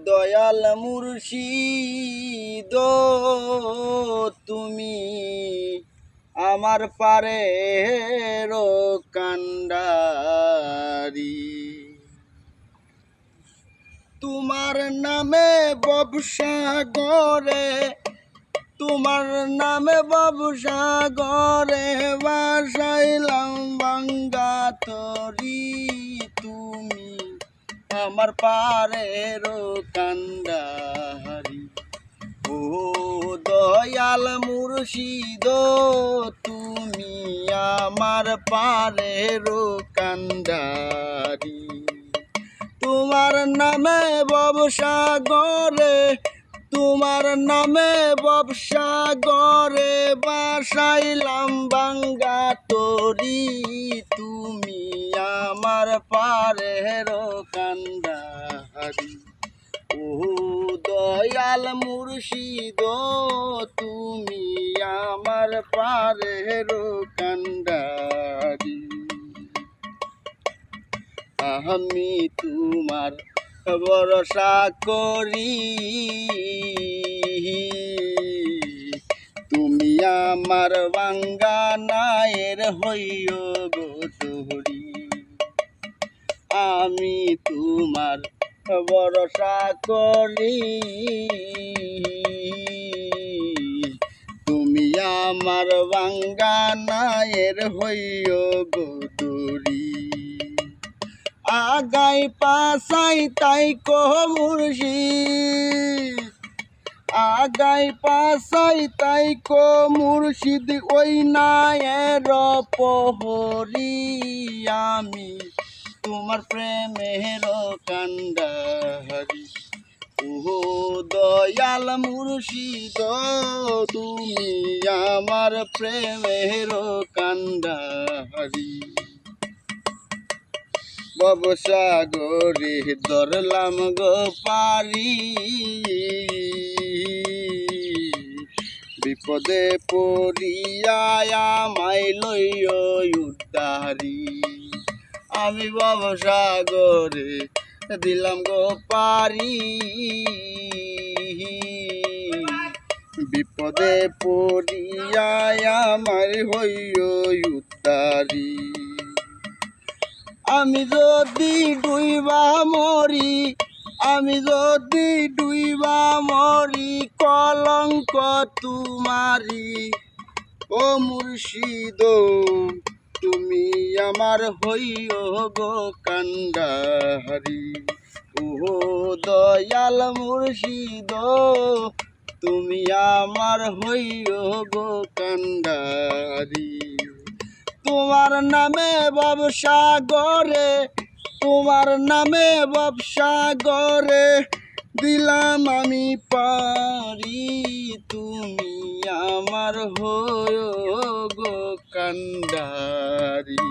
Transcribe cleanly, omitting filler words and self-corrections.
দয়াল মুর্শিদ তুমি আমার পারের কান্ডারি। তোমার নামে ব্যবসা গড়ে, তোমার নামে ব্যবসা গড়ে বাসাইলাম বাঙ্গা তরি। তুমি আমার পারের কান্ডারি। ও দয়াল মুর্শিদ তুমি আমার পারের কান্ডারি। তোমার নামে ব্যবসা গড়ে, তোমার নামে ব্যবসা গড়ে বাসাইলাম বাঙ্গা তরি। তুমি আমার পারের কান্ডারি। ও দয়াল মুর্শিদ তুমি আমার পারের কান্ডারি। আমি তোমার ভরসা করি, তুমি আমার বাঙ্গা নায়ের হইও গো তরি। আমি তোমার ভরসা করি, তুমি আমার বাঙ্গা নায়ের হইও গো তরি। আগাই পাসাই তাই কো মুর্শিদ, আগাই পাসাই তাই কো মুর্শিদ ওই নায়ের প্রহরী। আমি তোমার প্রেমের কান্ডারি। ও দয়াল মুর্শিদ তুমি আমার প্রেমের কান্ডারি। ভবসাগরে ধরলাম গো পারি, বিপদে পড়িয়া আমায় লইও উদ্ধারি। আমি ভবসাগরে দিলাম গো পারি, বিপদে পড়িয়া আমায় হইও উদ্ধারি। আমি যদি ডুইবা মরি, আমি যদি ডুইবা মরি কলঙ্ক তোমারি। ও মুর্শিদ তুমি আমার হইও গো কান্ডারি। ও দয়াল মুর্শিদ তুমি আমার হইও গো কান্ডারি। তোমার নামে ব্যবসা গড়ে, তোমার নামে ব্যবসা গড়ে দিলাম আমি পারি। তুমি আমার হইও গো কান্ডারি।